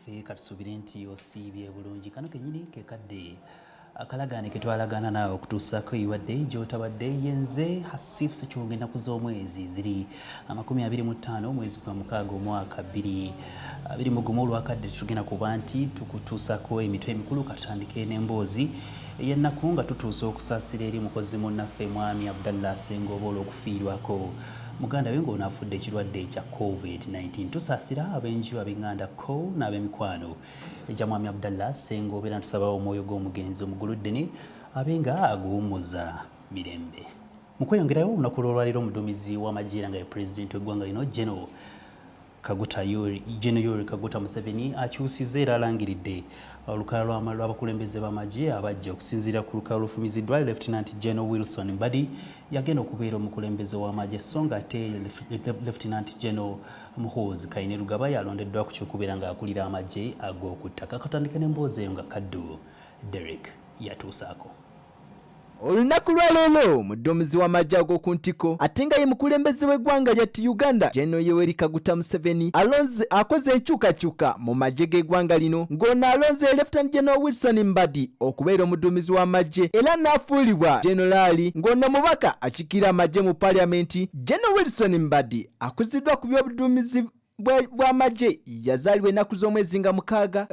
bannaffe katusuubire nti osiibye bulungi. Kano kenyini ke kadde akalagaane ke twalagaana naawe okutuusaako ewadde gy'otabadde yenze Hasif Sekyonge ennaku z'omwezi ziri 25 omwezi gwa mukaaga omwaka 2021 olwakadde tugenda kuba nti tukutuusaako emitwe emikulu katandike n'emboozi ey'ennaku nga tutuusa okusaasira eri mukozi munnaffe mwami Abdallah Ssengoba olw'okufiirwako Muganda we ng'onaafudde ekirwadde ekya COVID-19. Tusaasira ab'enju ab'Enganda ko n'ab'emikwano egya mwami Abdallah Ssengoba era tusaba omwoyo gw'omugenzi omuguluddene abenga aguwummuza mirembe. Mu kweyongerayo olunaku lw'olwaleero omuduumizi w'amagye era nga ye pulezidenti w'eggwanga lino Gen. Yoweri Kaguta Museveni akyusizza era alangiridde olukalala lw'abakulembeze b'amagye abajja okusinziira ku lukalala olufumiziddwa Lieutenant General Wilson Mbadi yagenda okubeera omukulembeze w'amagye so nga ate Lieutenant General Muhoozi Kainerugaba yalondeddwa ku ky'okubeera ng'akulira amagye ag'oku ttaka. Katandike n'emboozi eyo nga Kaddu Derek yatuusaako. Olunaku lwaleero omuduumizi w'amagye ag'oku ntiko ate nga ye mukulembeze w'eggwanga ly'ati Uganda Gen. Yoweri Kaguta Museveni akoze enkyukakyuka mu magye g'eggwanga lino ng'ono alonze Lieutenant General Wilson Mbadi okubeera omuduumizi w'amagye era n'afuulibwa Generali ng'ono mubaka akiikirira amagye mu Paalamenti. Gen. Wilson Mbadi akuziddwa ku by'obuduumizi bw'amagye yazaalibwa ennaku z'omwezi nga mukaaga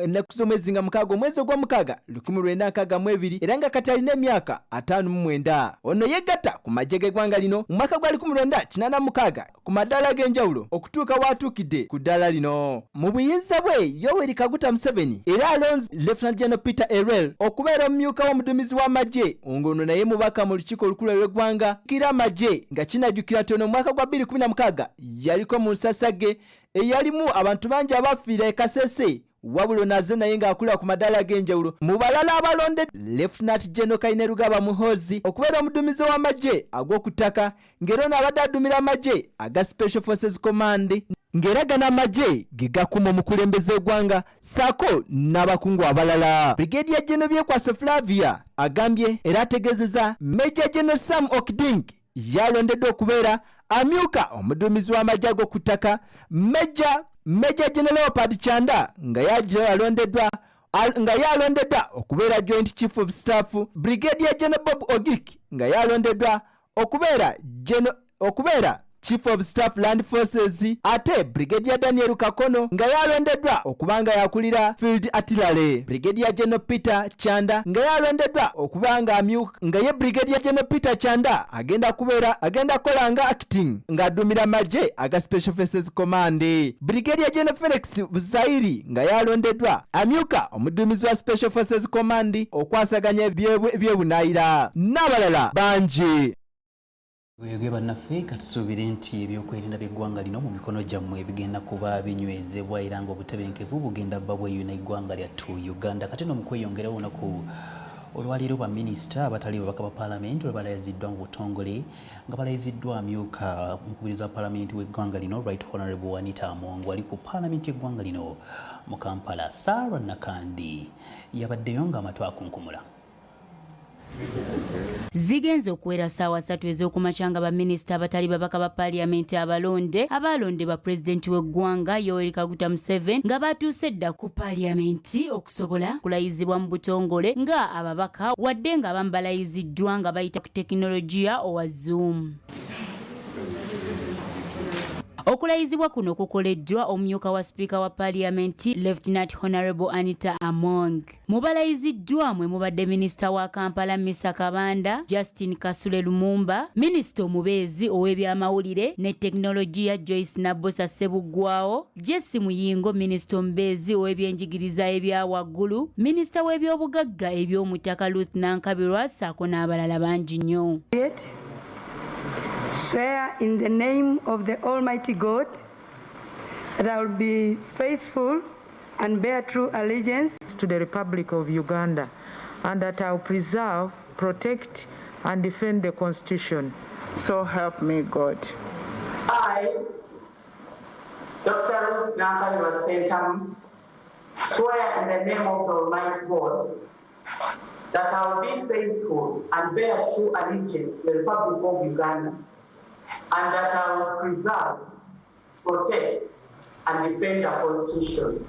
omwezi ogw'omukaaga 1962 era nga kati alina emyaka 59. Ono yegatta ku magye g'eggwanga lino mu mwaka gwa 1986 ku madaala g'enjawulo okutuuka w'atuukidde ku ddaala lino. Mu buyinza bwe Yoweri Kaguta Museveni era alonze Lieutenant General Peter Erel okubeera omumyuka w'omuduumizi w'amagye ng'ono naye mubaka mu lukiiko olukulu lw'eggwanga kira amagye nga kinajjukira nti ono mu mwaka gwa 2016 yaliko mu nsasage eyalimu abantu bangi abafiira e Kasese wabula naze naye ng'akulira ku madaala g'enjawulo. Mu balala abalonde Lieutenant General Kainerugaba Muhoozi okubeera omuduumizi w'amagye ag'oku ttaka ng'era ono abadde aduumira amagye aga Special Forces Command ng'era gano amagye ge gakuuma omukulembeze w'eggwanga ssaako n'abakungu abalala. Brigadier General Byekwase Flavia agambye era ategeezezza Major General Sam Okding yalondeddwa okubeera amyuka omuduumizi w'amagye ag'oku ttaka. Major General Leopard Chanda nga yalondeddwa okubeera Joint Chief of Staff. Brigadier General Bob Ogik nga yalondeddwa okubeera Chief of Staff Land Forces, ate Brigadier Daniel Kakono nga yalondeddwa okubanga yakulira Field Artillery. Brigadier General Peter Chanda nga yalondeddwa okubanga amyuka nga ye Brigadier General Peter Chanda agenda kola nga acting ng'aduumira magye aga Special Forces Command. Brigadier General Felix Buzairi nga yalondeddwa amyuka omuduumizi wa Special Forces Command okwasaganya ebyebunaayira n'abalala bangi. Wegwe bannaffe katusuubire nti ebyokwerinda by'eggwanga lino mu mikono gyammwe bigenda kuba binywezebwa era nga obutebenkevu bugenda bba bweyuna eggwanga lyattu Uganda. Kati no mu kweyongerawo olunaku olwaleero baminisita abatali babaka ba paalamenti we balayiziddwa mu butongole nga balayiziddwa amyuka omukubiriza wa paalamenti w'eggwanga lino Right Honorable Anita Amongo ali ku paalamenti y'eggwanga lino mu Kampala. Sarah Nakandi yabaddeyo ng'amatu akunkumula. Zigenze okuwera ssaawa 3 ez'okumakya nga baminisita abatali babaka ba paaliyamenti abalonde ba pulezidenti w'eggwanga Yoweri Kaguta Museveni nga batuuse dda ku paaliyamenti okusobola kulayizibwa mu butongole nga ababaka wadde nga abamu balayiziddwa nga bayita ku tekinologiya owa Zoom. Okulayizibwa kuno kukoleddwa omumyuka wa sipiika wa paaliyamenti Lieutenant Honorable Anita Among. Mu balayiziddwa mwe mubadde minisita wa Kampala Misa Kabanda, Justin Kasule Lumumba, minisita omubeezi ow'ebyamawulire ne tekinologiya Joyce Nabosa Sebuggwawo, Jesse Muyingo minisita omubeezi ow'ebyenjigiriza ebya waggulu, minisita w'ebyobugagga eby'omutaka Ruth Nankabirwa ssaako n'abalala bangi nnyo. Swear in the name of the Almighty God that I will be faithful and bear true allegiance to the Republic of Uganda and that I will preserve, protect and defend the Constitution. So help me God. I, Dr. Ruth Nankabirwa Sentamu, swear in the name of the Almighty God that I will be faithful and bear true allegiance to the Republic of Uganda and that I will preserve, protect, and defend the Constitution.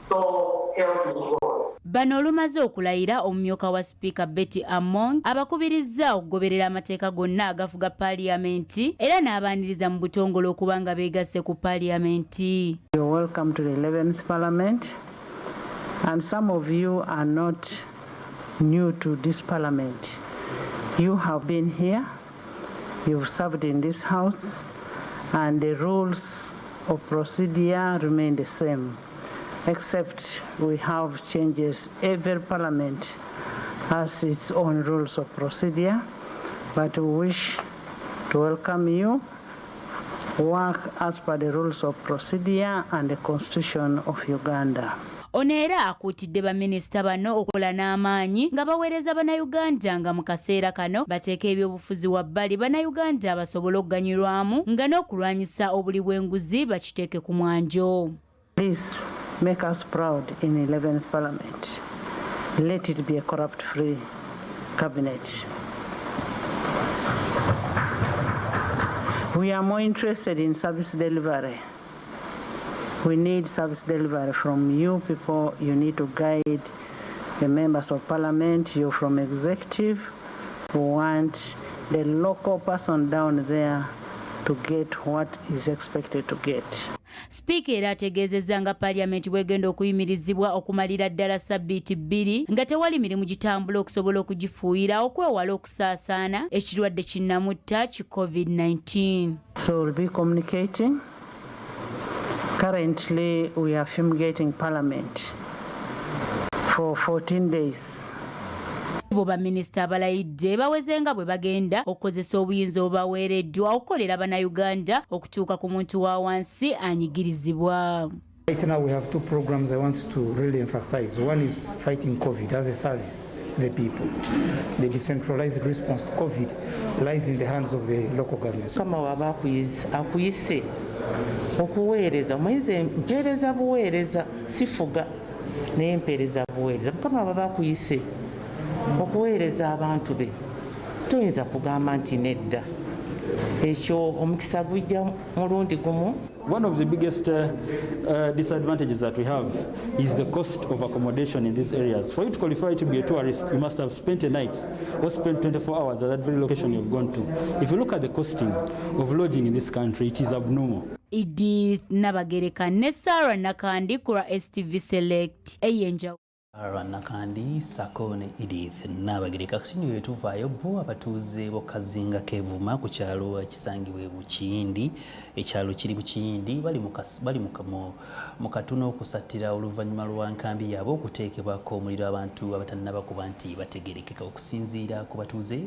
So help me God. Bano olumaze okulayira omumyuka wa Speaker Betty Among abakubirizza okugoberera amateeka gonna agafuga Parliamenti era n'abaaniriza mu butongole okuba nga beegasse ku Parliamenti. You're welcome to the 11th Parliament, and some of you are not new to this Parliament. You have been here, you've served in this House, and the rules of procedure remain the same, except we have changes. Every Parliament has its own rules of procedure, but we wish to welcome you, work as per the rules of procedure and the Constitution of Uganda. Ono era akuutidde baminisita bano okukola n'amaanyi nga baweereza Bannayuganda nga mu kaseera kano bateeka ebyobufuzi wabbali Bannayuganda basobole okuganyulwamu nga n'okulwanyisa obuli bw'enguzi bakiteeke ku mwanjo. Please make us proud in the 11th Parliament. Let it be a corrupt-free cabinet. We are more interested in service delivery. We need service delivery from you people. You need to guide the members of Parliament. You from executive who want the local person down there to get what is expected to get. Speaker era ategeezezza nga Parliament bwegenda okuyimirizibwa okumalira ddala ssabbiiti 2 nga tewali mirimu gitambula okusobola okugifuuyira okwewala okusaasaana ekirwadde kinnamutta ki COVID-19. So we'll be communicating. Currently, we are fumigating Parliament for 14 days. Bo baminisita abalayidde baweze nga bwe bagenda okukozesa obuyinza obubaweereddwa okukolera Bannayuganda okutuuka ku muntu wa wansi anyigirizibwa. Right now we have two programs I want to really emphasize. One is fighting COVID as a service to the people. The decentralized response to COVID lies in the hands of the local governments. Kama waba akuyise okuweereza omuyize mpeereza buweereza sifuga naye mpeereza buweereza Mukama waba akuyise okuweereza abantu be tuyinza kugamba nti nedda ekyo omukisa gujja mulundi gumu. One of the biggest disadvantages that we have is the cost of accommodation in these areas. For you to qualify to be a tourist, you must have spent a night or spent 24 hours at that very location you've gone to. If you look at the costing of lodging in this country, it is abnormal. Edith Nabagereka ne Sarah Nakandi kura STV Select Ey'enjawulo. Nakandi Sakone Edith Nabagereka kati tuvaayo bo abatuuze b'Kazinga Kevuma ku kyalo ekisangibwa Bukindi ekyalo kiri Bukindi bali mu katuno okusattira oluvannyuma lwa nkambi yaabwe okuteekebwako omuliro abantu abatannabakuba nti bategerekeka okusinziira ku batuuze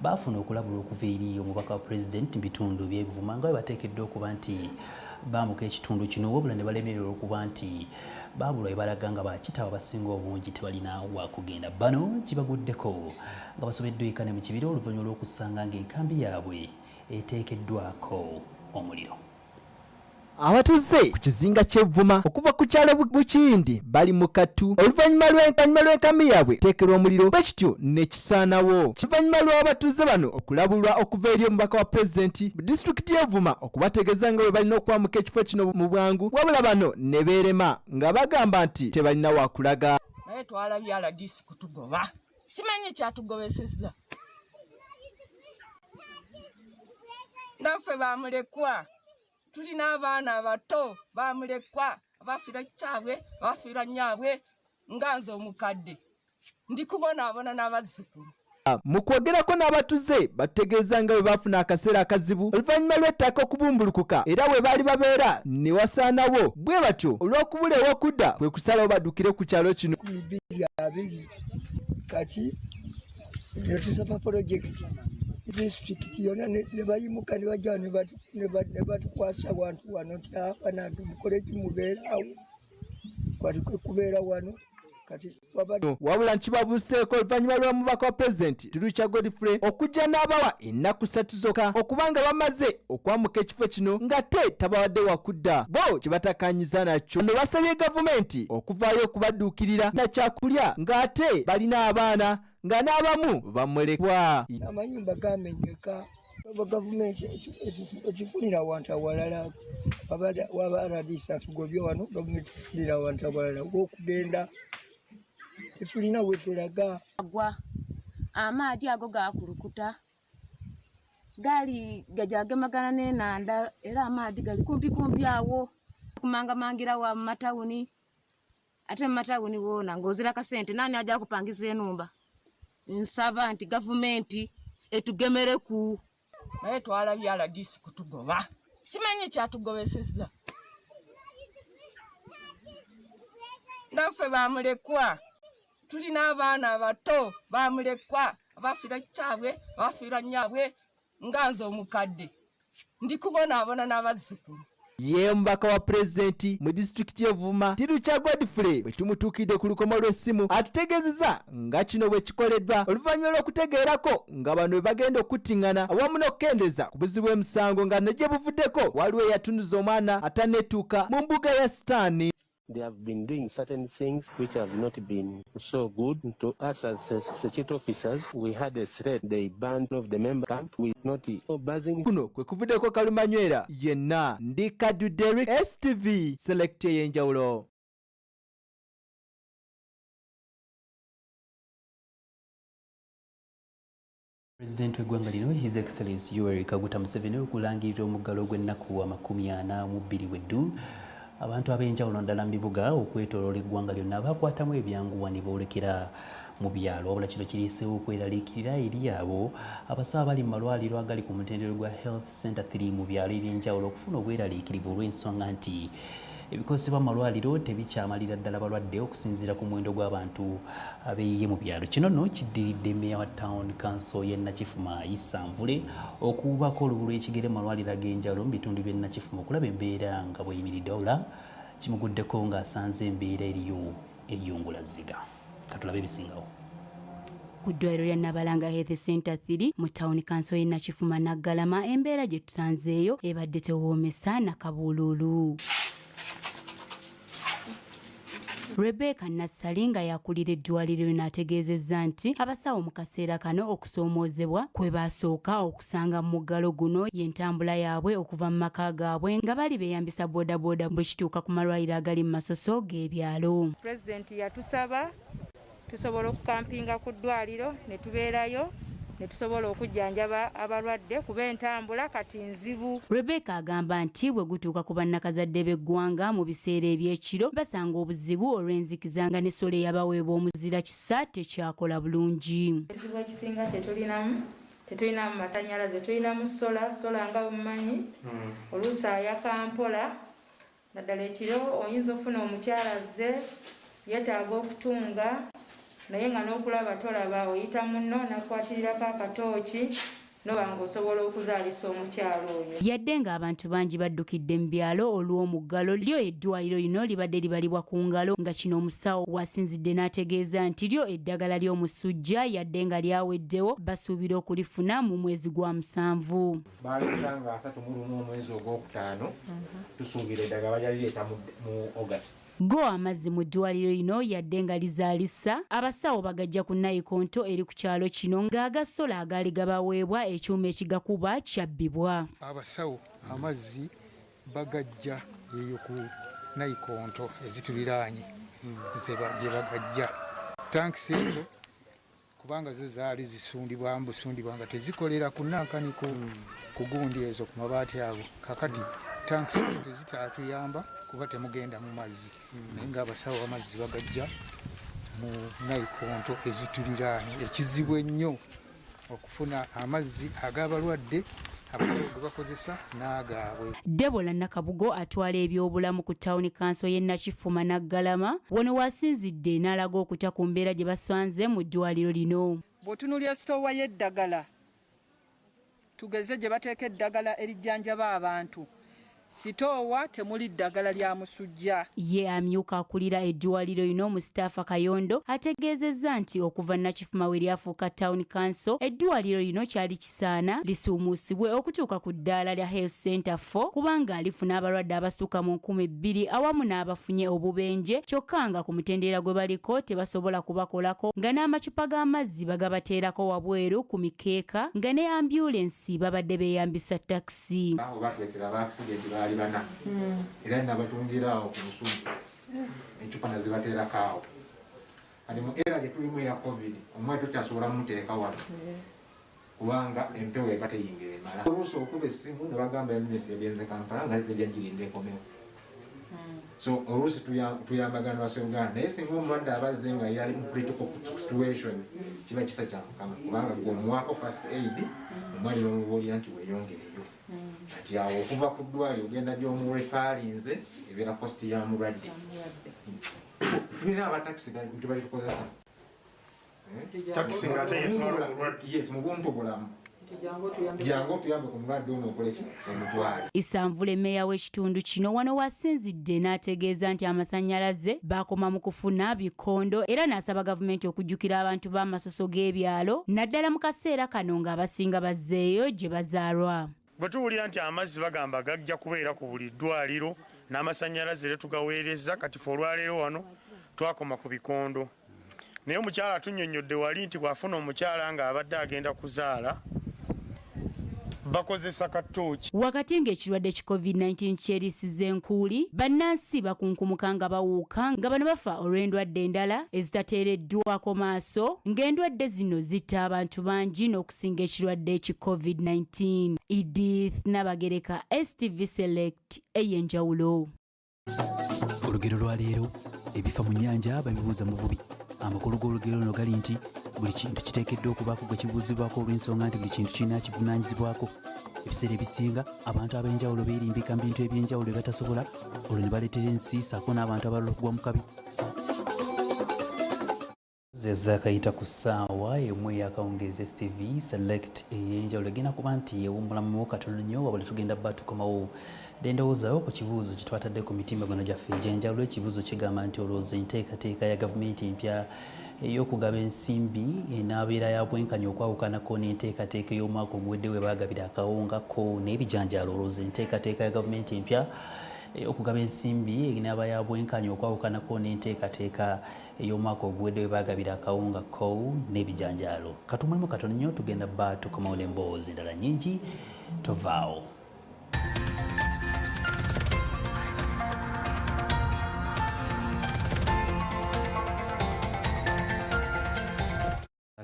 baafuna okulabula okuva eri omubaka wa President mu bitundu by'Ebuvuma nga bateekeddwa okuba nti baamuka ekitundu kino wabula ne balemererwa okuba nti baabulwa balaga nga bakitawo abasinga obungi tebalina wakugenda. Bano kibaguddeko nga basobeddwa ekane mu kibira oluvannyuma lw'okusanga ng'enkambi yaabwe eteekeddwako omuliro. Abatuuze ku kizinga ky'Evuma okuva ku kyalo Bukindi bali mu katu oluvannyuma lw'enkambi yaabwe teekerwa omuliro bwekityo ne kisaanawo. Kivannyuma lw'abatuuze bano okulabulwa okuva eri omubaka wa Pulezidenti mu disitulikiti y'Evuma okubategeeza nga bwe balina okwamuka ekifo kino mu bwangu wabula bano ne beerema nga bagamba nti tebalina wakulaga. Naye twalabye aladisi kutugoba simanyi kyatugobesezza naffe bamulekwa. Tulina abaana abato bamulekwa bafiira kitabwe bafiira nnyabwe nga nze omukadde ndi kubonaabona n'abazzukulu. Mu kwogerako n'abatuuze bategeeza nga bwe baafuna akaseera akazibu oluvannyuma lw'ettaka okubumbulukuka era bwe baali babeera ne wasaanawo bwe batyo olw'okubula ew'okudda kwe kusalawo baddukire ku kyalo kino. Kati ne tusaba pulojekiti disitulikiti yonna ne bayimuka ne bajja ne batukwasa wantu wano nti abanange mukole kimubeerawo kwati kwe kubeera wano kati wabula nkibabuuseeko oluvannyuma lw'omubaka wa Pulezidenti Tulucha Godfrey okujja n'abawa ennaku 3 zokka okubanga bamaze okwamuka ekifo kino ng'ate tabawadde wakudda bo kibatakanyiza nakyo. Ne basabye gavumenti okuvaayo okubadduukirira na kyakulya ng'ate balina abaana nga n'abamu bamulekwa. Amayumba gamenyeka Gavumenti ekifunira abantu awalala waba aradisa tugobye wano gavumenti ekifunira abantu awalala okugenda tulina wetulaga agwa amaadi ago gakulukuta gali gajagemagana n'enanda era amaadi gali kumpi awo kumangamangira wa matawuni ate matawuni wona ngozira kasente nani aja kupangiza enumba nsaba nti gavumenti etugemere ku naye twala byala disi kutugoba simanyi kyatugobeseza naffe bamulekwa tulina abaana abato bamulekwa abafira kitabwe abafira nnyabwe nganze omukadde ndikubonaabona n'abazzukulu ye mbaka wa pulezidenti mu disitulikiti y'Ovuma Tirucha Godfrey bwe tumutuukidde ku lukomo lw'essimu atutegeezeza nga kino bwe kikoleddwa oluvannyuma lw'okutegeerako nga bano bwe bagenda okuttiŋŋana awamu n'okukendeeza ku buzibu bw'emisango nga ne gye buvuddeko waliwo eyatunuza omwana atannetuuka mu mbuga ya Sitaani. They have been doing certain things which have not been so good to us as security officers. We had a threat, they banned of the member camp with not buzzing. Kuno kwe kuvuddeko Kalumanywera yenna ndi Kadu Derek STV Select Ey'enjawulo. President w'eggwanga lino His Excellency Yoweri Kaguta Museveni okulangirira omuggalo gw'ennaku 42 weddu abantu ab'enjawulo ndala mu bibuga okwetooloola eggwanga lyonna bakwatamu ebyanguwa ne boolekera mu byalo wabula kino kiriiseewo okweraliikirira eri abo abasawo bali mu malwaliro agali ku mutendera gwa Health Center 3 mu byalo eby'enjawulo okufuna obweraliikirivu olw'ensonga nti ebikozesebwa mu malwaliro tebikyamalira ddala balwadde okusinziira ku muwendo gw'abantu abeeyiye mu byalo. Kino nno kiddiridde Meya wa Town Council y'e Nakifuma Issa Nvule okuubako olubu lw'ekigere mu malwaliro ag'enjawulo mu bitundu by'e Nakifuma okulaba embeera nga bw'eyimiridde wabula kimuguddeko ng'asanze embeera eriyo eyungulaziga. Katulabe ebisingawo. Ku ddwaliro lya Nabalanga Health Center 3 mu Town Council y'e Nakifuma Naggalama embeera gye tusanzeeyo ebadde tewoomesa na kabuululu. Rebecca Nassalinga yakulira eddwaliro n'ategeezezza nti abasawo mu kaseera kano okusoomoozebwa kwe basooka okusanga mu muggalo guno y'entambula yaabwe okuva mu maka gaabwe nga bali beeyambisa boodabooda bwe kituuka ku malwaliro agali mu masoso g'ebyalo. Pulezidenti yatusaba tusobola okukampinga ku ddwaliro ne tubeerayo ne tusobola okujjanjaba abalwadde kuba entambula kati nzibu. Rebecca agamba nti bwe gutuuka ku bannakazadde b'eggwanga mu biseera eby'ekiro basanga obuzibu olw'enzikiza nga n'essolo eyabaweebwa omuzira kisa tekyakola bulungi. Ekizibu ekisinga tetulinamu masannyalaze, tulinamu sola nga bumanyi oluusi ayaka mpola naddala ekiro oyinza ofuna omukyala azze yeetaaga okutunga naye nga n'okulaba tolaba oyita munno nakwatirako akatooki nobanga osobola okuzaalisa omukyalo oyo. Yadde ng'abantu bangi baddukidde mu byalo olw'omuggalo lyo eddwaliro lino libadde libalibwa ku ngalo nga kino omusawo wasinzidde n'ategeeza nti lyo eddagala ly'omusujja yadde nga lyaweddewo basuubira okulifuna mu mwezi gwa 7. Baleetanga 31 omwezi ogwokutaano tusuubira eddagala balyalireeta mu August. Go amazzi mu ddwaliro lino yadde nga lizaalisa abasawo bagajja ku nayikonto eri ku kyalo kino ng'agasola agaali gabaweebwa ekyuma ekigakuba kyabbibwa. Abasawo amazzi bagajja eyo ku nayikonto ezituliraanye gye bagajja tankisi ezo kubanga zo zaali zisundibwa nga tezikolera ku nankaniko ku gundi ezo ku mabaati ago kakati tankisi ezo zitaatuyamba kuba temugenda mu mazzi naye ng'abasawo amazzi bagajja mu nayikonto ezituliraanye ekizibu ennyo okufuna amazzi ag'abalwadde abasawo ge bakozesa n'agaabwe. Debola Nakabugo atwala ebyobulamu ku Town Council y'e Nakifuma Naggalama wano wasinzidde n'alaga okutya ku mbeera gye basanze mu ddwaliro lino. Bw'otunuulira sitoowa y'eddagala tugeze gye bateeka eddagala erijjanjaba abantu sitoowa temuli ddagala lya musujja. Ye amyuka akulira eddwaliro lino Mustafa Kayondo ategeezezza nti okuva Nakifuma we lyafuuka Town Council eddwaliro lino kyali kisaana lisuumuusibwe okutuuka ku ddaala lya Health Center 4 kubanga lifuna abalwadde abasukka mu 2,000 awamu n'abafunye obubenje kyokka nga ku mutendera gwe baliko tebasobola kubakolako nga n'amacupa g'amazzi bagabateerako wabweru ku mikeeka nga ne ambulensi babadde beeyambisa takisi. Batwetera ba accident baali bana era nabatungira awo ku musubi ecupa nazibateerako awo kati mu era gye tulimu eya covid omwezi tukyasobola muteeka wano kubanga empewo eba teyingira emala oluusi okuba essimu ne bagamba eminesi egenze Kampala nga tejjagirinda ekomewo so oluusi tuyambagana Uganda naye singa omulwadde abazze nga yali mu critical situation kiba kisa kya Mukama kubanga gweomuwaako first aid omwali n'omubuulira nti weeyongereyo kati awo okuva ku ddwaliro ogenda gy'omurefalinze ebeera kosti ya mulwadde. Tulina abatakisi tebali tukozesa yes mu buntu bulamu jangu otuyambe ku mulwadde ono okoleki omutwale. Isanvule meya w'ekitundu kino wano wasinzidde n'ategeeza nti amasannyalaze bakoma mu kufuna bikondo era n'asaba gavumenti okujjukira abantu b'amasoso g'ebyalo naddala mu kaseera kano ng'abasinga bazzeeyo gye bazaalwa. Bwe tuwulira nti amazzi bagamba gajja kubeera ku buli ddwaliro n'amasannyalaze tugaweereza kati fe olwaleero wano twakoma ku bikondo naye omukyala atunnyonnyodde wali nti bw'afuna omukyala ng'abadde agenda kuzaala bakozesa katooki. Wakati ng'ekirwadde ki COVID-19 kyerisiza enkuuli bannansi bakunkumuka nga bawuuka nga bano bafa olw'endwadde endala ezitateereddwako maaso ng'endwadde zino zitta abantu bangi n'okusinga ekirwadde ki COVID-19. Edith Nabagereka, STV Select, Ey'enjawulo. Olugero lwa leero ebifa mu nnyanja babibuuza muvubi. Amakulu g'olugero luno gali nti buli kintu kiteekeddwa okubaako gwe kibuuzibwako olw'ensonga nti buli kintu kirina kivunaanyizibwako. Ebiseera ebisinga abantu ab'enjawulo beerimbika mu bintu eby'enjawulo ebatasobola olwo ne baleetera ensi ssaako n'abantu abalala okugwa mu kabi. Zezakayita ku ssaawa emu eyakawungeezi STV Select ey'enjawulo egenda kuba nti ewummulamu katono nnyo wabula tugenda bba tukomawo ndendowoozawo ku kibuuzo kye twatadde ku mitima gano gyaffe egy'enjawulo. Ekibuuzo kigamba nti olowooza enteekateeka ya gavumenti empya ey'okugaba ensimbi enaabeera ya bwenkanya okwawukanako n'enteekateeka ey'omwaka oguwedde we baagabira akawungako n'ebijanjaalo. Olowooza enteekateeka ya gavumenti empya ey'okugaba ensimbi enaaba ya bwenkanya okwawukanako n'enteekateeka ey'omwaka oguwedde we baagabira akawungako n'ebijanjaalo. Katumulimu katono nnyo tugenda bba tukomawo n'emboozi endala nnyingi tovaawo.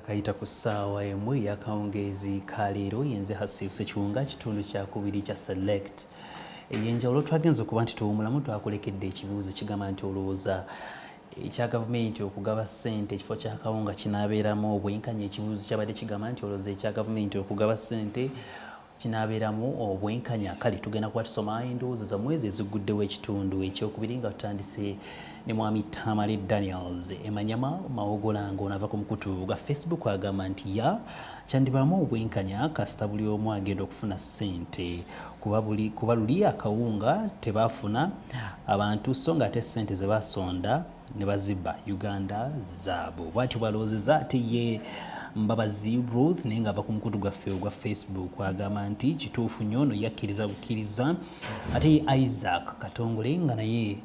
Kayita ku ssaawa emu ey'akawungeezi ka leero yenze Hasifu Sekiwunga kitundu kyakubiri kya Select ey'enjawulo. Twagenza okuba nti tuwummulamu twakolekedde ekibuuzo kigamba nti olowooza ekya gavumenti okugaba ssente ekifo kya kawunga kinaabeeramu obwenkanya. Ekibuuzo kyabadde kigamba nti olowooza ekya gavumenti okugaba ssente kinaabeeramu obwenkanya. Kale tugenda kuba tusoma endowooza zammwe ezo eziguddewo ekitundu ekyokubiri nga tutandise ne mwami Tamale Daniels Emanyama Mawogolanga onava ku mukutu gwa Facebook agamba nti kyandibaamu obwenkanya kasita buli omu agenda okufuna ssente kuba luli akawunga tebaafuna abantu so nga ate ssente ze basonda ne bazibba Uganda zaabo. Bw'atyo bw'alowoozezza ate ye Mbabazi Ruth naye ng'ava ku mukutu gwaffe ogwa Facebook agamba nti kituufu nnyo no yakkiriza bukkiriza. Ate ye Isaac Katongole nga naye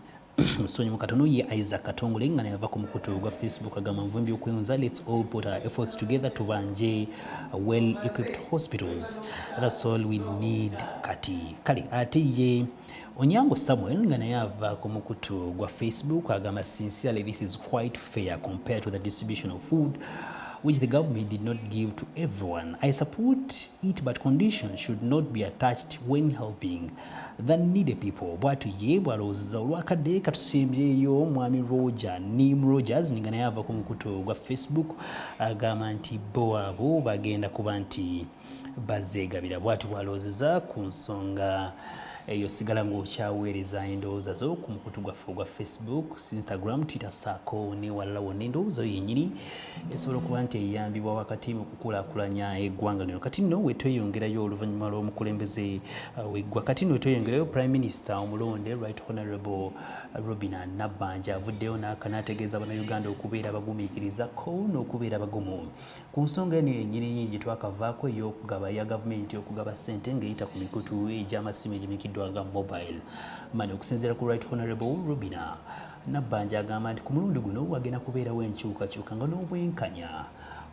musonyi mukatono ye Isaac Katongole nga naye ava ku mukutu gwa Facebook agamba nvumbi okweyunza, let's all put our efforts together tubanje well equipped hospitals, that's all we need kati. Kale ate ye Onyango Samuel nga naye ava ku mukutu gwa Facebook agamba sincerely this is quite fair compared to the distribution of food which the government did not give to everyone. I support it, but conditions should not be attached when helping the needy people. Bwatu ye bwalowoozezza olwakadde katusembireyo mwami Roger Nim Rogers nga naye ava ku mukutu gwa Facebook agamba nti bo abo bagenda kuba nti bazeegabira. Bwatu bwalowoozezza ku nsonga eyo sigala ng'okyaweereza endowooza zo ku mukutu gwaffe ogwa Facebook, Instagram, Twitter saako ne walala wonna endowooza yennyini esobola okuba nti eyambibwa wakati mu kukulaakulanya eggwanga lino. Kati nno wetweyongerayo oluvannyuma lw'omukulembeze w'eggwanga, kati nno wetweyongerayo Prime Minister omulonde Right Honourable Robin Nabbanja avuddeyo n'ategeeza bannayuganda okubeera abagumiikirizako n'okubeera abagumu ku nsonga eno yennyini gye twakavaako ey'okugaba ya gavumenti okugaba ssente ng'eyita ku mikutu egy'amasimu egimikiddwa nga mobile money. Okusinziira ku Right Honourable Robin Nabbanja agamba nti ku mulundi guno wagenda kubeerawo enkyukakyuka nga n'obwenkanya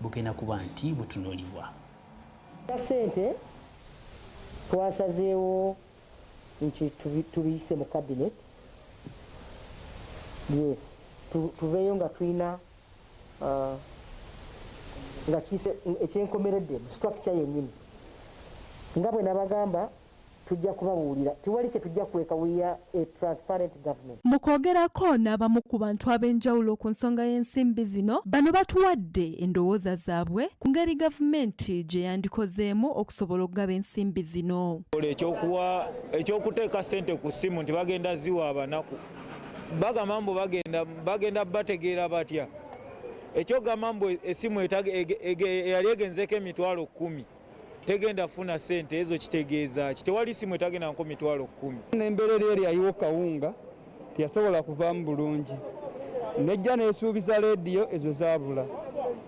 bugenda kuba nti butunuulibwa. Ssente twasazeewo nti tubiyise mu cabinet. Yes, tuveeyo nga tulina nga kiyise ekyenkomeredde mu structure yennyini nga bwe nabagamba tujja kubabuulira tewali kye tujja kuleka. We are a transparent government. Mu kwogerako n'abamu ku bantu ab'enjawulo ku nsonga y'ensimbi zino, bano batuwadde endowooza zaabwe ku ngeri gavumenti gye yandikozeemu okusobola okugaba ensimbi zino. Ekyokuteeka ssente ku ssimu nti bagenda ziwa abanaku bagamba mbu bagenda bategeera batya. Ekyogamba mbu essimu eyali egenzeeko emitwalo 10 tegenda funa ssente ezo, kitegeeza kitewali ssimu etagenda nko mitwalo 10. N'embeerera eri ayiwa kawunga teyasobola kuvaamu bulungi, nejja neesuubiza leediyo ezo zaabula.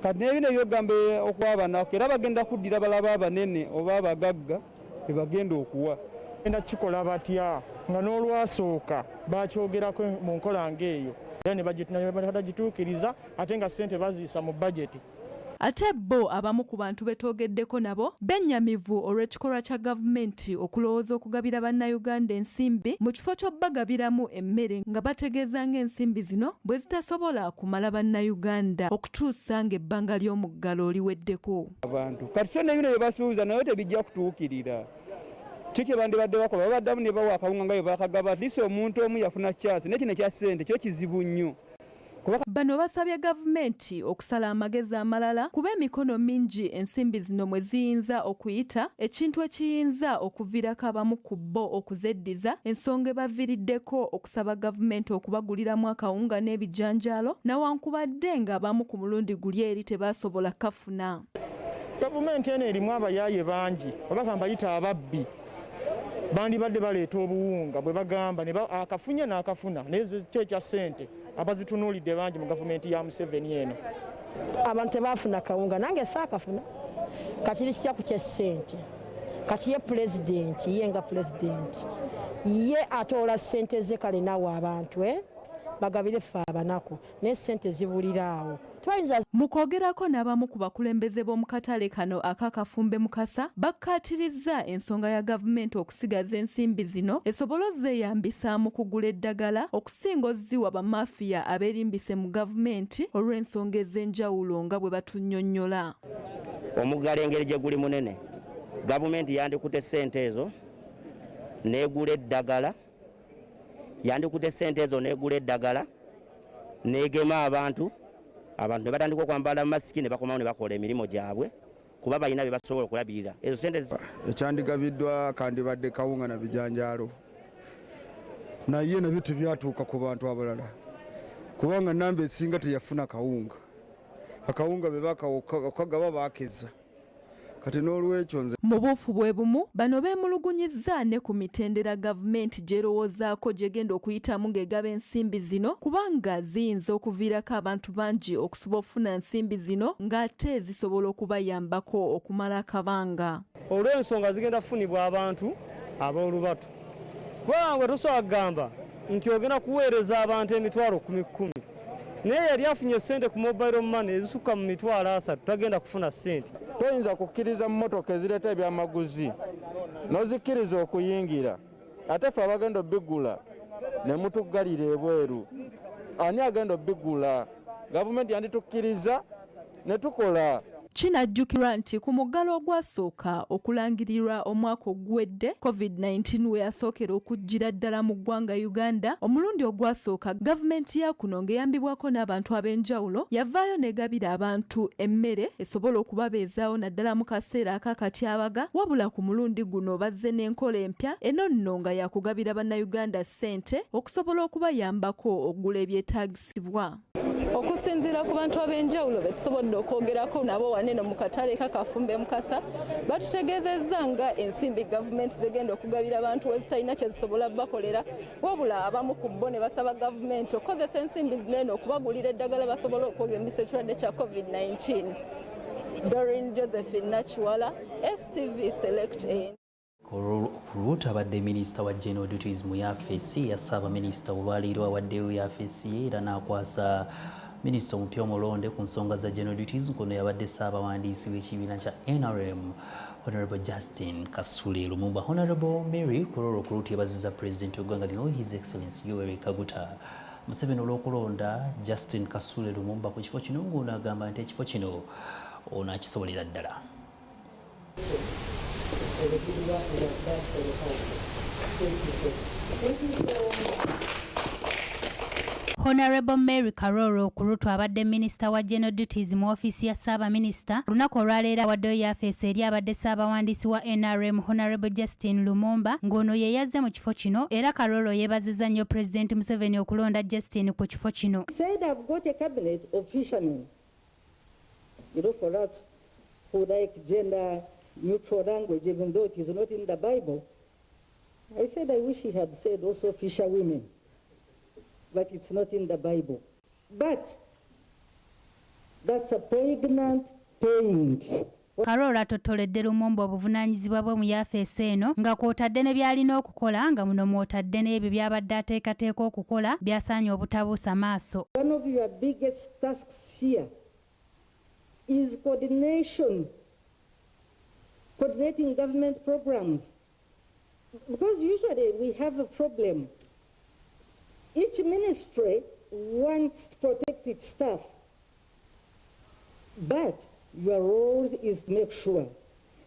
Kati n'ebino ebyogamba okuwa abanaku era bagenda kuddira balaba abanene oba abagagga bebagenda okuwa. Enda kikola batya nga n'olwasooka bakyogerako mu nkola ng'eyo era ne bagituukiriza ate nga ssente baziyisa mu bajeti. Ate bo abamu ku bantu betoogeddeko nabo bennyamivu olw'ekikolwa kya gavumenti okulowooza okugabira bannayuganda ensimbi mu kifo ky'obbagabiramu emmere nga bategeeza ng'ensimbi zino bwe zitasobola kumala bannayuganda okutuusa ng'ebbanga ly'omuggalo liweddeko. Abantu kati so nebino bye basuubiza nayo tebijja kutuukirira. Kiki bandibadde bakola babaddamu ne bawa akawunga nga bye bakagaba lisi omuntu omu yafuna kyasi nekino ekya ssente kyo kizibu nnyo. Bano basabye gavumenti okusala amagezi amalala kuba emikono mingi ensimbi zino mwe ziyinza okuyita ekintu ekiyinza okuviirako abamu ku bo okuzeddiza ensonga ebaviiriddeko okusaba gavumenti okubaguliramu akawunga n'ebijanjaalo nawankubadde ng'abamu ku mulundi guli eri tebasobola kafuna. Gavumenti eno erimu abayaaye bangi oba kambayita ababbi bandibadde baleeta obuwunga bwe bagamba akafunye n'akafuna naye kyo ekya ssente abazitunuulidde bangi mu gavumenti ya Museveni eno. Abantu tebafuna kawunga, nange saakafuna. Kati kijja ku ky'essente. Kati ye pulezidenti, ye nga pulezidenti ye atoola ssente ze kale nawe abantu bagabire ffe abanaku naye ssente zibulira awo. Mu kwogerako n'abamu ku bakulembeze b'omu katale kano ak'akafumbe Mukasa bakkaatirizza ensonga ya gavumenti okusigaza ensimbi zino esobole ozzeyambisa mu kugula eddagala okusinga ozziwa bamafiya abeerimbise mu gavumenti olw'ensonga ez'enjawulo nga bwe batunnyonnyola. Omuggalo engeri gye guli munene, gavumenti yandikutte ssente ezo n'egula eddagala, n'egema abantu ne batandika okwambala masiki ne bakomawo ne bakola emirimu gyabwe kuba balina bye basobola okulabirira. Ezo ssente ekyandigabiddwa kandibadde kawunga na bijanjaalo naye nabyo tebyatuuka ku bantu abalala kubanga namba esinga teyafuna kawunga. Akawunga be bakagaba baakeza kati n'olwekyo nze. Mu buufu bwe bumu bano beemulugunyizza ne ku mitendera gavumenti gy'erowoozaako gyegenda okuyitamu ng'egaba ensimbi zino kubanga ziyinza okuviirako abantu bangi okusobola okufuna ensimbi zino ng'ate zisobola okubayambako okumala akabanga. Olw'ensonga zigenda kufunibwa abantu ab'olubatu kubanga tosobola kugamba nti ogenda kuweereza abantu emitwalo 10,000 naye yali afunye ssente ku mobile money ezisukka mu mitwalo 3 tagenda kufuna ssente. Toyinza kukkiriza mu mmotoka ezireeta ebyamaguzi n'ozikkiriza okuyingira ate ffe abagenda obbigula ne mutuggalira ebweru. Ani agenda obbigula? Gavumenti yanditukkiriza ne tukola Kinajjukirwa nti ku muggalo ogwasooka okulangirirwa omwaka oguwedde COVID-19 we yasookera okujjira ddala mu ggwanga Uganda, omulundi ogwasooka gavumenti ya kuno ng'eyambibwako n'abantu ab'enjawulo yavaayo negabira abantu emmere esobola okubabeezaawo naddala mu kaseera akakatyabaga, wabula ku mulundi guno bazze n'enkola empya eno nno nga yakugabira bannayuganda ssente okusobola okubayambako okugula ebyetaagisibwa. Okusinziira ku bantu ab'enjawulo be tusobodde okwogerako nabo wanene mu katale kakafumbe Mukasa, batutegeezezza nga ensimbi gavumenti zegenda okugabira abantu we zitalina kye zisobola bakolera, wabula abamu ku bo ne basaba gavumenti okukozesa ensimbi zinene okubagulira eddagala basobola okwegembisa ekirwadde kya COVID-19. Doreen Josephine Nachiwala, STV Select A. Kuruta abadde minisita wa General Duties mu yafeesi ya Ssaabaminisita olwaliiro awaddeyo yafeesi ye era n'akwasa minisita omupya omulonde ku nsonga za General Duties kuno yabadde Ssaabawandiisi w'ekibiina kya NRM Honorable Justin Kasule Lumumba. Honorable Mary Kororo Kuruta yabazizza President w'eggwanga lino His Excellency Yoweri Kaguta Museveni olw'okulonda Justin Kasule Lumumba ku kifo kino ng'ono agamba nti ekifo kino ono akisobolera ddala. Honorable Mary Karoro Kurutu abadde minisita wa General Duties mu ofiisi ya Ssaabaminisita lunaku olwaleero awaddeyo yafeesi eri abadde Ssaabawandiisi wa NRM Honorable Justin Lumumba ng'ono ye yazze mu kifo kino era Karoro yeebazizza nnyo President Museveni okulonda Justin ku kifo kino. Said I've got a cabinet of fishermen. You know, for us who like gender neutral language, even though it is not in the Bible, I said I wish he had said also fisher women, but it's not in the Bible. But that's a pregnant paint. Karola atotoledde Lumumba obuvunaanyizibwa bwe mu yafeesi eno nga kw'otadde ne byalina okukola nga muno mw'otadde n'ebyo byabadde ateekateeka okukola byasaanye obutabuusa maaso. One of your biggest tasks here is coordinating government programs. Because usually we have a problem. Each ministry wants to protect its staff, but your role is to make sure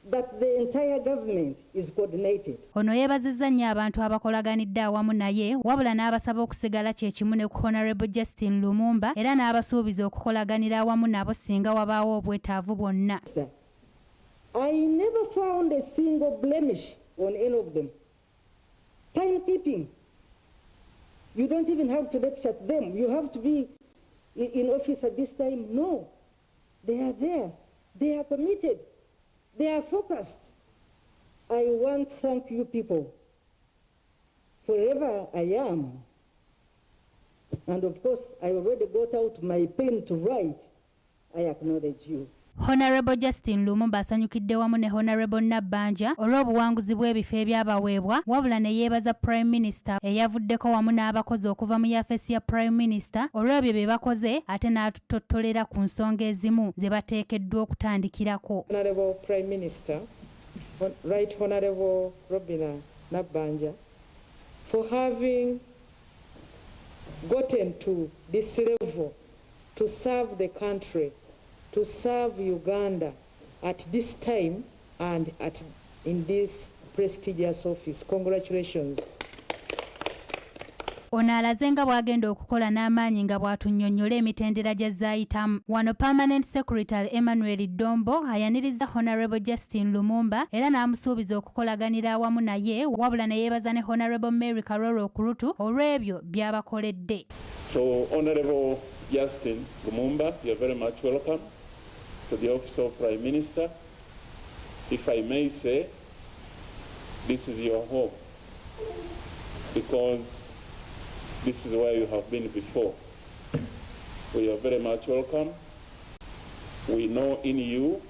that the entire government is coordinated. Ono yeebazizza nnyo abantu abakolaganidde awamu naye wabula n'abasaba okusigala kye kimu ne ku Honorable Justin Lumumba era n'abasuubiza okukolaganira awamu nabo singa wabaawo obwetaavu bwonna. I never found a single blemish on any of them. Timekeeping. You don't even have to lecture them. You have to be in office at this time. No. They are there. They are committed. They are focused. I want to thank you people. Wherever I am, and of course, I already got out my pen to write, I acknowledge you. Honorable Justin Lumumba asanyukidde wamu ne Honorable Nabbanja olw'obuwanguzi bw'ebifo ebyabaweebwa wabula ne yeebaza Prime Minister eyavuddeko wamu n'abakozi okuva mu yafeesi ya Prime Minister olw'ebyo bye bakoze ate n'atutottolera ku nsonga ezimu ze bateekeddwa okutandikirako. Honorable Prime Minister, Right Honorable Robina Nabbanja, for having gotten to this level to serve the country, to serve Uganda at this time and in this prestigious office. Congratulations. Ono alaze nga bw'agenda okukola n'amaanyi nga bw'atunnyonnyola emitendera gye zaayitamu. Wano Permanent Secretary Emmanuel Dombo ayaniriza Honorable Justin Lumumba era n'amusuubiza okukolaganira awamu naye wabula ne yeebaza ne Honorable Mary Karoro Kurutu olw'ebyo by'abakoledde. So Honorable Justin Lumumba, you're very much welcome to the office of Prime Minister. If I may say, this is your home because this is where you have been before. We are very much welcome. We know in you.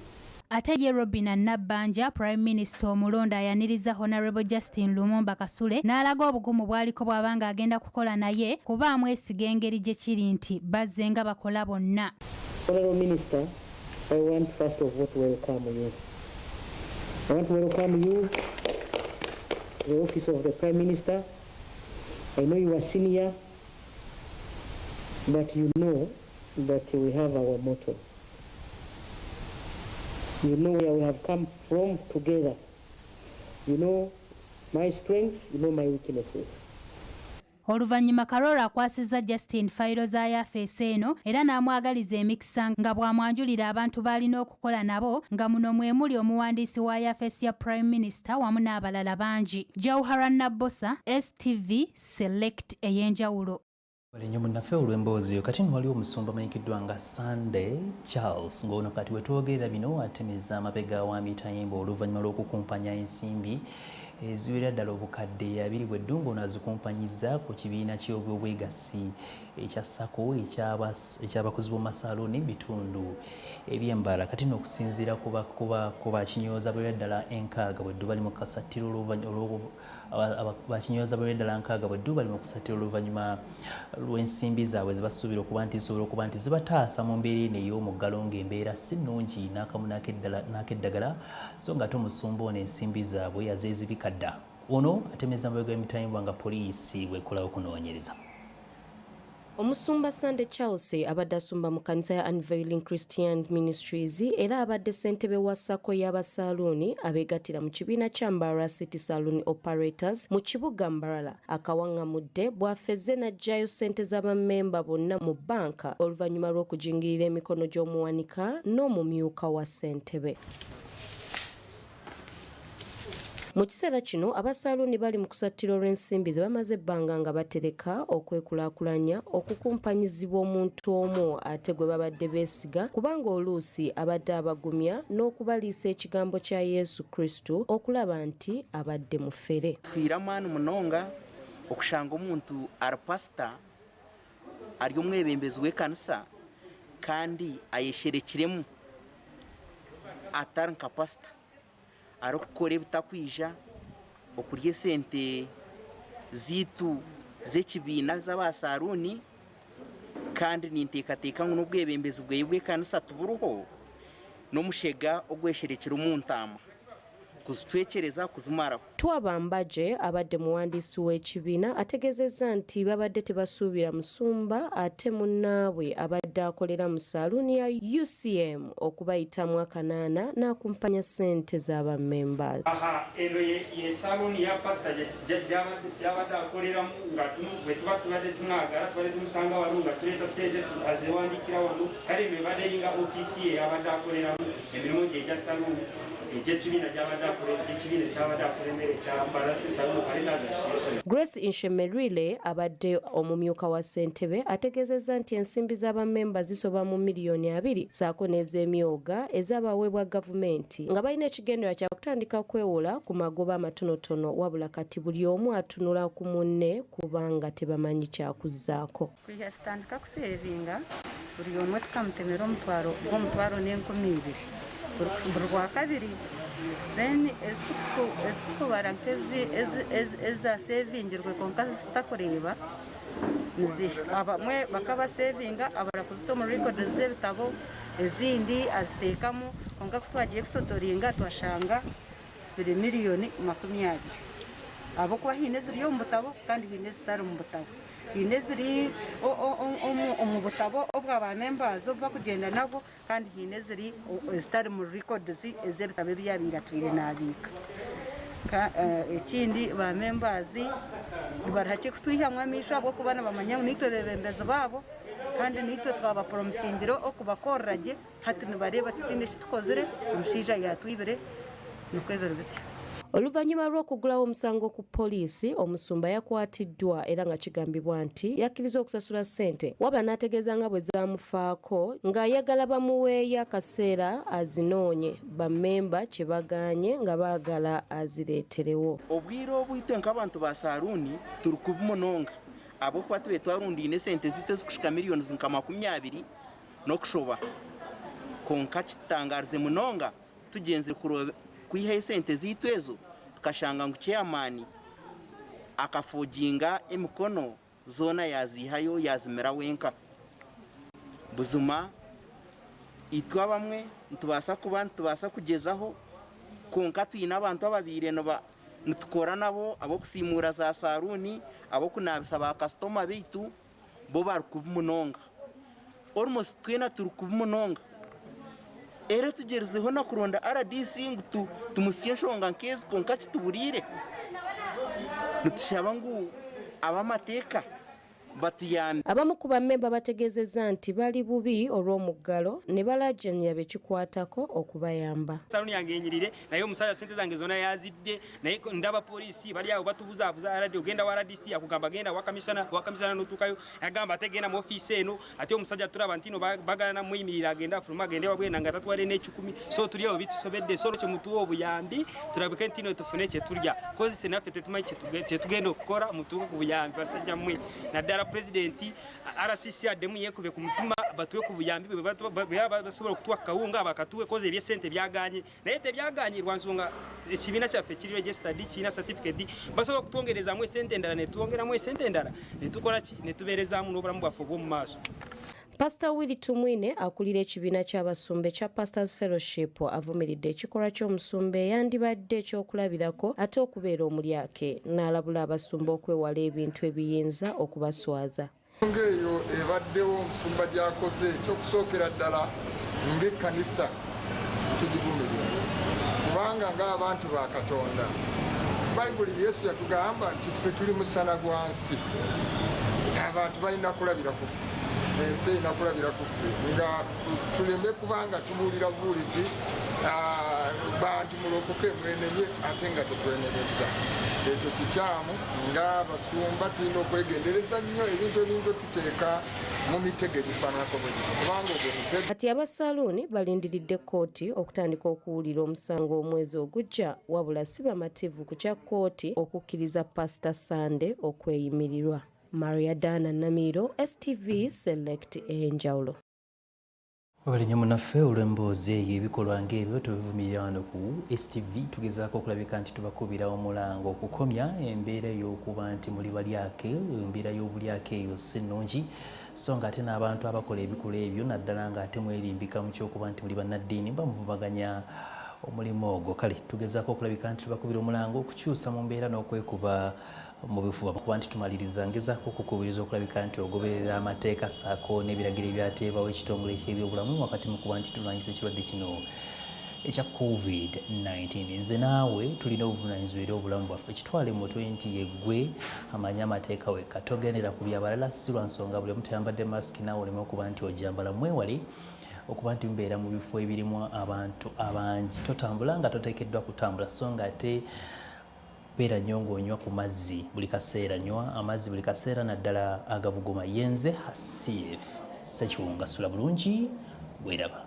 Ate ye Robina Nabbanja Prime Minister omulonda ayaniriza Honorable Justin Lumumba Kasule n'alaga obugumu bwaliko bw'abanga agenda kukola naye kuba amwesiga engeri gye kiri nti bazze nga bakola bonna. Honorable Minister, I want first of all to welcome you. I want to welcome you to the office of the Prime Minister. I know you are senior, but you know that we have our motto. You know where we have come from together. You know my strengths, you know my weaknesses. Oluvannyuma Karora akwasizza Justin fayiro za yafeesi eno era n'amwagaliza emikisa nga bw'amwanjulira abantu b'alina okukola nabo nga muno mwe muli omuwandiisi wa yafeesi ya Prime Minister wamu n'abalala bangi. Jawhara Nabosa, STV Select Ey'enjawulo. Walinyo munnaffe olw'emboozi kati wali omusumba amanyikiddwa nga Sunday Charles ng'ono kati we twogerera bino atemeza amabega wa Mitayimbo oluvannyuma lw'okukumpanya ensimbi eziwera ddala obukadde 2 bw'eddungu n'azikumpanyiza ku kibiina ky'obwegassi ekya SACCO eky'abakozi b'omasaaluni bitundu eby'embala kati n'okusinziira ku bakinyooza bwera ddala 6 bw'eddu bali mu kasattiro bakinyoza bwera ddala 6 bw'eddu bali mu kusattira oluvannyuma lw'ensimbi zaabwe zibasuubira okuba nti zisobola okuba nti zibataasa mu mbeera eno ey'omuggalo ng'embeera si nnungi n'akamu n'akeddagala so nga ate omusumba ono ensimbi zaabwe yazeezibika dda. Ono atemeza amabega y'Emitayimbo nga poliisi bw'ekolawo okunoonyereza. Omusumba Sunday Charles abadde asumba mu kanisa ya Unveiling Christian Ministries era abadde ssentebe wa SACCO y'abasaaluuni abeegattira mu kibiina kya Mbarara City Saloon Operators mu kibuga Mbarara akawaŋŋamudde bw'afezze n'aggyayo ssente z'abammemba bonna mu bbanka oluvannyuma lw'okujingirira emikono gy'omuwanika n'omumyuka wa ssentebe. Mu kiseera kino abasaaluuni bali mu kusattira olw'ensimbi ze bamaze ebbanga nga batereka okwekulaakulanya okukumpanyizibwa omuntu omu ate gwe babadde beesiga kubanga oluusi abadde abagumya n'okubaliisa ekigambo kya Yesu Kristo okulaba nti abadde mufere. Tufiira maani munonga okushanga omuntu ari pasita ari omwebembezi w'ekanisa kandi ayesherekiremu atari nka pasita ari okukora ebitakwija okurya esente ziitu z'ekibiina z'abasaaruuni kandi ninteekateeka ngu n'obwebembezi bweye bw'ekanisa tuburuho n'omushega ogwesherekera omu ntaama kuzicwekereza kuzimaraho. Twabambaje abadde muwandiisi w'ekibiina ategeezezza nti babadde tebasuubira musumba ate munnaabwe abadde akolera mu saaluuni ya UCM okubayitamu akanaana n'akumpanya ssente z'abammemba. Eno ye saaluuni ya pasita gy'abadde akoleramu nga bwe tuba tubadde tumwagala tubadde tumusanga wano nga tuleeta ssente azewandiikira wano kale eno ebadde eringa ofiisi ye abadde akoleramu emirimu gye egya saaluuni Grace Inshemerile abadde omumyuka wa ssentebe ategeezezza nti ensimbi z'abammemba zisoba mu miliyoni 2 saako n'ez'emyoga ez'abaweebwa gavumenti nga balina ekigendera kya kutandika kwewola ku magoba amatonotono wabula kati buli omu atunula ku munne kubanga tebamanyi kyakuzzaako. Kutandika kuseevinga buli omu tukamutemera omutwaro n'2,000 buli Rwakabiri then ezitukubara nk'ezasevingirwe konka zitakureeba abamwe bakabasevinga abara kuzita mu record z'ebitabo ezindi aziteekamu konka kutwagiye kutotoringa twashanga ziri miliyoni 20 abokuba hiine ziri omu butabo kandi hiine zitari mu butabo hiine ziri omu butabo obw'abamembazi obubakugenda nabo kandi hiine ziri zitari mu records ez'ebitabo ebyabiratwire n'abiika. Ekindi bamembazi barahaki kutwihamu amiisho habwokuba nibamanya ngu nitwe bebembezi baabo kandi nitwe twabapromisingire okubakorera gye hati nibareeba titiine ekitukozire omushaija yatwibire nikwebere bityo. Oluvannyuma lw'okugulawo omusango ku poliisi omusumba yakwatiddwa era nga kigambibwa nti yakkiriza okusasula ssente wabula n'ategeeza nga bwe zaamufaako ng'ayagala bamuweeyo akaseera azinoonye bammemba kye bagaanye nga baagala azireeterewo. Obwire obwitwe nk'abantu ba saaluuni turi kubi munonga ab'okuba tube twarundiine sente ziitu ezikushika miliyoni nka 20 n'okushoba konka kitangarize munonga tugenzire kwihayo sente ziitu ezo tukashanga ngu chairman akafoginga emikono zoona yazihayo yazimira wenka buzima itwe abamwe ntubasa kugezaho konka tuyina abantu ababiire nitukora nabo abo kusiimura za saaruuni abo kunabisa ba customer baitu bo bari kubi munonga almost twena turi kubi munonga era tugerezeho na kuronda RDC ngo tumusiye nshonga nkezi konka kituburire nitushaba ngu abamateka batuyambe. Abamu ku bammemba bategeezezza nti bali bubi olw'omuggalo ne balajjanya bekikwatako okubayamba. Saloni yange enyirire naye omusajja sente zange zonna yazibye naye ndaba poliisi bali awo batubuzaabuza radio ogenda wa RDC akugamba genda wa kamisana n'otuukayo agamba tegenda mu ofiisi eno ate omusajja tulaba nti no bagala muyimirira agenda afuluma agende wabwena nga tatwale n'ekikumi so tuli awo bitusobedde so kye mutuwa obuyambi tulabike nti no tufune kye tulya kozi senaffe tetumanyi kye tugenda okukola mutuuke ku buyambi basajja mmwe naddala Presidenti RCC ademu yekube ku mutima batuwe ku buyambi basobola okutuwa kawunga bakatuwe koze ebyesente byaganye naye tebyaganye lwansonga ekibiina kyaffe kiri registered kiina certificate basobola okutwongereza mu esente endala ne tuwongera mu esente endala ne tukola ki ne tubeerezaamu n'obulamu bwaffe obw'omu maaso. Pastor Willy Tumwine akulira ekibiina ky'abasumbe kya Pastors Fellowship avumiridde ekikolwa ky'omusumbe yandibadde ekyokulabirako ate okubeera omulyake n'alabula abasumbe okwewala ebintu ebiyinza okubaswaza. Ngeyo ebaddewo omusumba gy'akoze ekyokusookera ddala ng'ekkanisa tugivumirira kubanga ng'abantu ba Katonda Bayibuli Yesu yatugamba nti ffe tuli musana gwa nsi abantu balina kulabira ku ffe ensi inakulabira ku ffe nga tuleme kubanga tubuulira bubuulizi bantu mulokoke mwenenye ate nga tetwenereza ekyo kikyamu ng'abasumba tulina okwegendereza nnyo ebintu ebintu tuteeka mu mitego egifaananako bwe gito kubanga ogwo mutego. Kati abasaluuni balindiridde kkooti okutandika okuwulira omusango omwezi ogujja wabula si bamativu ku kya kkooti okukkiriza Pastor Sunday okweyimirirwa. Maria Dana Namiro, STV Select Ey'enjawulo. Obalinye munaffe olw'emboozi eyo ebikolwa ng'ebyo tubivumirira wano ku STV tugezaako okulabika nti tubakubira omulango okukomya embeera ey'okuba nti muli balyake embeera y'obulyake eyo si nnungi so nga ate n'abantu abakola ebikolwa ebyo naddala nga ate mwerimbika mu kyokuba nti muli bannaddiini bamuvubaganya omulimu ogwo. Kale tugezaako okulabika nti tubakubira omulango okukyusa mu mbeera n'okwekuba mu bifuba kuba nti tumaliriza ngezaako okukubiriza okulabika nti ogoberera amateeka ssaako n'ebiragiro ebyateebwawo ekitongole ky'ebyobulamu wakati mu kuba nti tulwanyisa ekirwadde kino ekya COVID-19. Nze naawe tulina obuvunaanyizibwa eri obulamu bwaffe kitwale mu mutwe nti yeggwe amanyi amateeka wekka togendera ku byabalala si lwa nsonga buli omu tayambadde masiki naawe oleme okuba nti ojambala mwewale okuba nti mubeera mu bifo ebirimu abantu abangi totambula nga toteekeddwa kutambula so nga ate beera nnyo ng'onywa ku mazzi buli kaseera nywa amazzi buli kaseera naddala agabuguma. Yenze Hasif Sekiwunga sula bulungi weeraba.